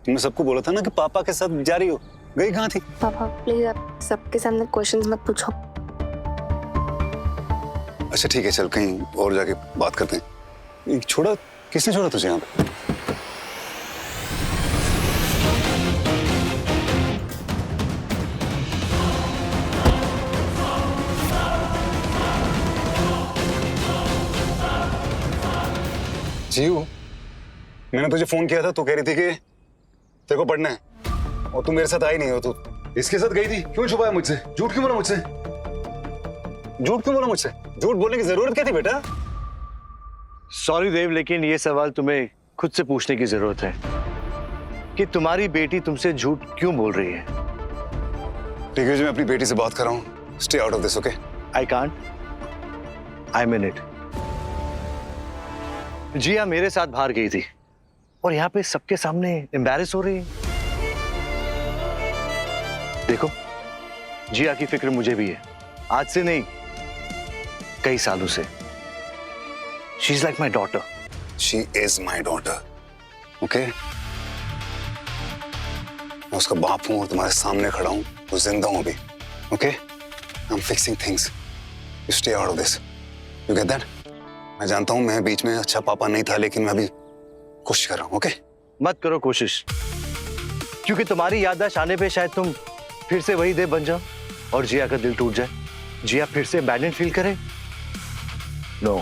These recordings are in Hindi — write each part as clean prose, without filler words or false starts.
तुमने सबको बोला था ना कि पापा के साथ जा रही हो, गई कहाँ थी? पापा प्लीज आप सबके सामने क्वेश्चंस मत पूछो। अच्छा ठीक है, चल कहीं और जाके बात करते हैं। छोड़ा, किसने छोड़ा तुझे यहाँ पे? जीव, मैंने तुझे फोन किया था, तू कह रही थी कि तेरे को पढ़ना है और तू मेरे साथ आई नहीं हो। तू इसके साथ गई थी, क्यों छुपाया मुझसे? झूठ क्यों बोला मुझसे? झूठ क्यों बोला मुझसे? झूठ बोलने की जरूरत क्या थी बेटा? सॉरी देव, लेकिन ये सवाल तुम्हें खुद से पूछने की जरूरत है कि तुम्हारी बेटी तुमसे झूठ क्यों बोल रही है। ठीक है, जो मैं अपनी बेटी से बात कर रहा हूँ, stay out of this, okay? I can't, I mean it. Jiya मेरे साथ बाहर गई थी और यहाँ पे सबके सामने एम्बैरेस हो रही है। देखो, जिया की फिक्र मुझे भी है, आज से नहीं कई सालों से। She is like my daughter. She is my daughter, okay? मैं उसका बाप हूं और तुम्हारे सामने खड़ा हूं, तो जिंदा हूं अभी, okay? I am fixing things, you stay out of this, you get that? मैं जानता हूं मैं बीच में अच्छा पापा नहीं था, लेकिन मैं अभी कोशिश कर रहा हूं, ओके? मत करो कोशिश, क्योंकि तुम्हारी याददाश्त आने पे शायद तुम फिर से वही देव बन जाओ और जिया का दिल टूट जाए, जिया फिर से अबैंडन फील करे। नो,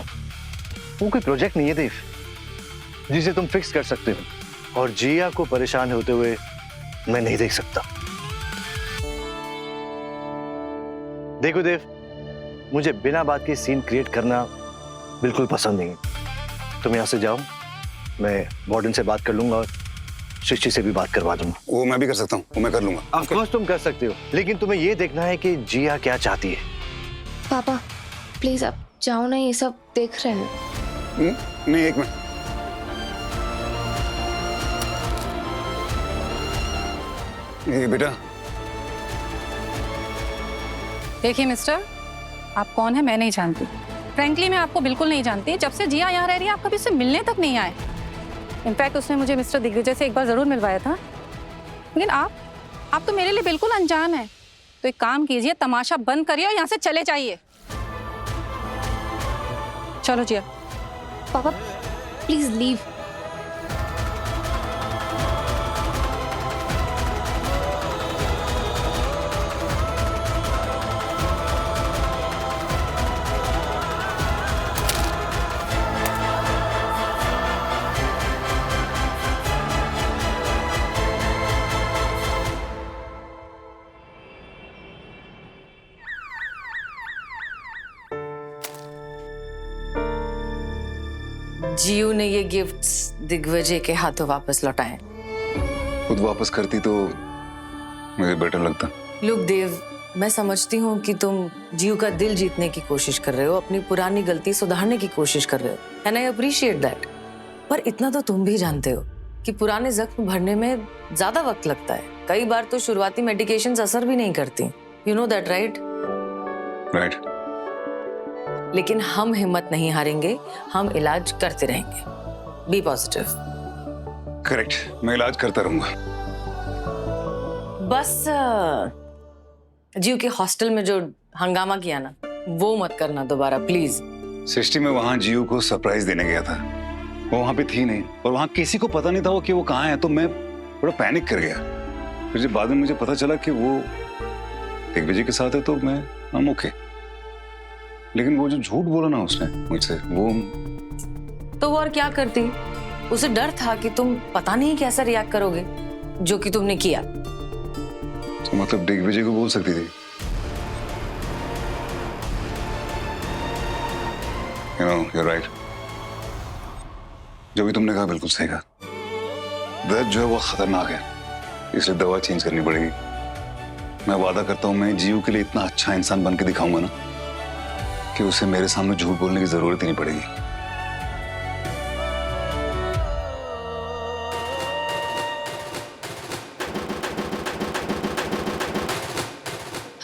वो कोई प्रोजेक्ट नहीं है देव जिसे तुम फिक्स कर सकते हो, और जिया को परेशान होते हुए मैं नहीं देख सकता। देखो देव, मुझे बिना बात के सीन क्रिएट करना बिल्कुल पसंद नहीं है। तुम यहां से जाओ, मैं वार्डन से बात कर लूंगा और सृष्टि से भी बात करवा दूंगा। वो मैं भी कर सकता हूँ, वो मैं कर लूंगा। ऑफ कोर्स तुम कर सकते हो, लेकिन तुम्हें यह देखना है कि जिया क्या चाहती है। पापा प्लीज आप जाओ ना, ये सब देख रहे हैं। नहीं, एक मिनट। ये बेटा, देखिए मिस्टर, आप कौन है मैं नहीं जानती। फ्रैंकली मैं आपको बिल्कुल नहीं जानती। जब से जिया यहाँ रह रही है, आप कभी उससे मिलने तक नहीं आए। इनफैक्ट उसने मुझे मिस्टर दिग्विजय से एक बार जरूर मिलवाया था, लेकिन आप तो मेरे लिए बिल्कुल अनजान है। तो एक काम कीजिए, तमाशा बंद करिए और यहाँ से चले जाइए। चलो जिया। पापा प्लीज लीव। जीयू ने ये गिफ्ट्स दिग्विजय के हाथों वापस लौटाए। खुद वापस करती तो मुझे बेटर लगता। लुक देव, मैं समझती हूँ कि तुम जीयू का दिल जीतने की कोशिश कर रहे हो, अपनी पुरानी गलती सुधारने की कोशिश कर रहे हो, एंड आई अप्रिशिएट दैट। पर इतना तो तुम भी जानते हो कि पुराने जख्म भरने में ज्यादा वक्त लगता है। कई बार तो शुरुआती मेडिकेशंस असर भी नहीं करती। You know that, right? Right. लेकिन हम हिम्मत नहीं हारेंगे, हम इलाज करते रहेंगे। B positive. करेक्ट, मैं इलाज करता रहूंगा। बस जीव के हॉस्टल में जो हंगामा किया ना, वो मत करना दोबारा प्लीज। सृष्टि में वहां जीव को सरप्राइज देने गया था, वो वहां पे थी नहीं और वहां किसी को पता नहीं था कि वो कहाँ है, तो मैं थोड़ा पैनिक कर गया। फिर जब बाद में मुझे पता चला कि वो दिग्विजय के साथ है, तो मैं ओके। लेकिन वो जो झूठ बोला ना उसने मुझसे, वो तो वो और क्या करती? उसे डर था कि तुम पता नहीं कैसा रिएक्ट करोगे, जो कि तुमने किया। तो मतलब दिग्विजय को बोल सकती थी। You know, you're right. जो भी तुमने कहा बिल्कुल सही कहा। दर्द जो है वो खतरनाक है, इसलिए दवा चेंज करनी पड़ेगी। मैं वादा करता हूँ, मैं जीव के लिए इतना अच्छा इंसान बन के दिखाऊंगा ना कि उसे मेरे सामने झूठ बोलने की जरूरत ही नहीं पड़ेगी।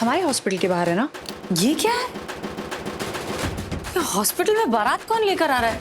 हमारे हॉस्पिटल के बाहर है ना? ये क्या है? ये हॉस्पिटल में बारात कौन लेकर आ रहा है?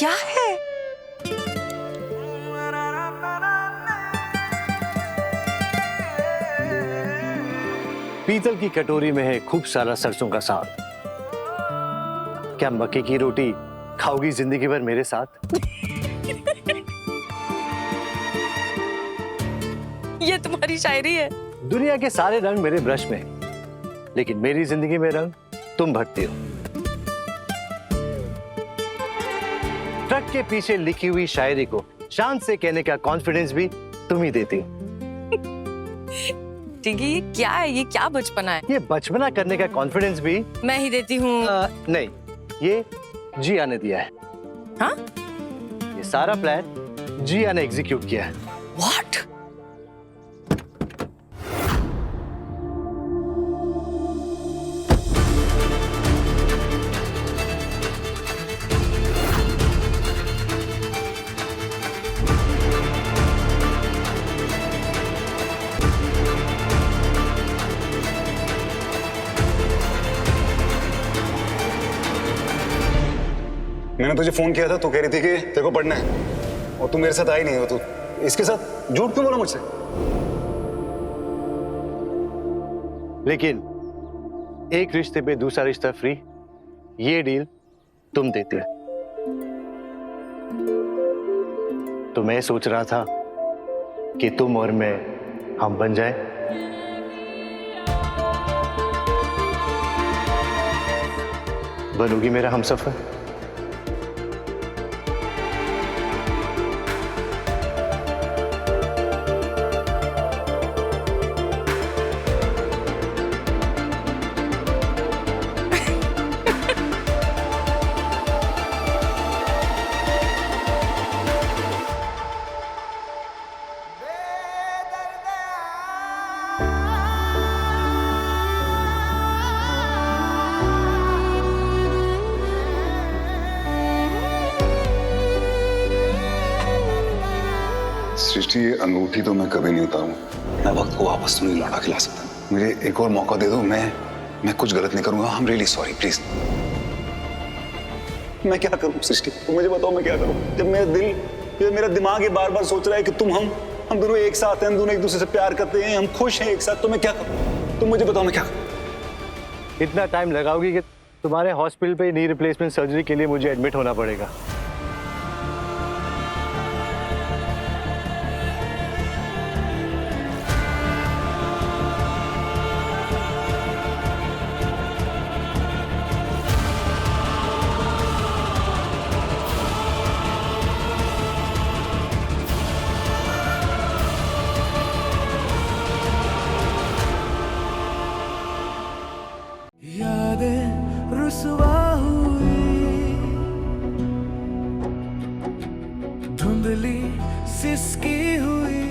क्या है? पीतल की कटोरी में है खूब सारा सरसों का साग। क्या मक्के की रोटी खाओगी जिंदगी भर मेरे साथ? ये तुम्हारी शायरी है? दुनिया के सारे रंग मेरे ब्रश में हैं, लेकिन मेरी जिंदगी में रंग तुम भरती हो। ट्रक के पीछे लिखी हुई शायरी को शान से कहने का कॉन्फिडेंस भी तुम ही देती हो। टिगी, ये क्या है? ये क्या बचपना है? ये बचपना करने का कॉन्फिडेंस भी मैं ही देती हूँ। नहीं, ये जिया ने दिया है। हाँ? ये सारा प्लान जिया ने एग्जीक्यूट किया है। What? मैंने तुझे फोन किया था, तू कह रही थी कि तेरे को पढ़ना है और तू मेरे साथ आई नहीं हो। तू इसके साथ झूठ क्यों बोला मुझसे? लेकिन एक रिश्ते पे दूसरा रिश्ता फ्री, ये डील तुम देते हो। तो मैं सोच रहा था कि तुम और मैं हम बन जाए। बनोगी मेरा हमसफर? सृष्टि, ये अंगूठी तो मैं कभी नहीं उतारूंगा। मैं वक्त को वापस तो नहीं लौटा के ला सकता। मुझे एक और मौका दे दो। मैं कुछ गलत नहीं करूंगा। I am really sorry, please. मैं क्या करूं सृष्टि? तुम मुझे बताओ, मैं क्या करूं? जब मेरा दिमाग ये बार बार सोच रहा है कि हम दोनों एक साथ हैं, हम दोनों एक दूसरे से प्यार करते हैं, हम खुश हैं एक साथ, तो मैं क्या करूं? तुम मुझे बताओ, मैं क्या करूं? इतना टाइम लगाओगी कि तुम्हारे हॉस्पिटल पे नी रिप्लेसमेंट सर्जरी के लिए मुझे एडमिट होना पड़ेगा। यादें रुसवा हुई, धुंधली सिसकी हुई,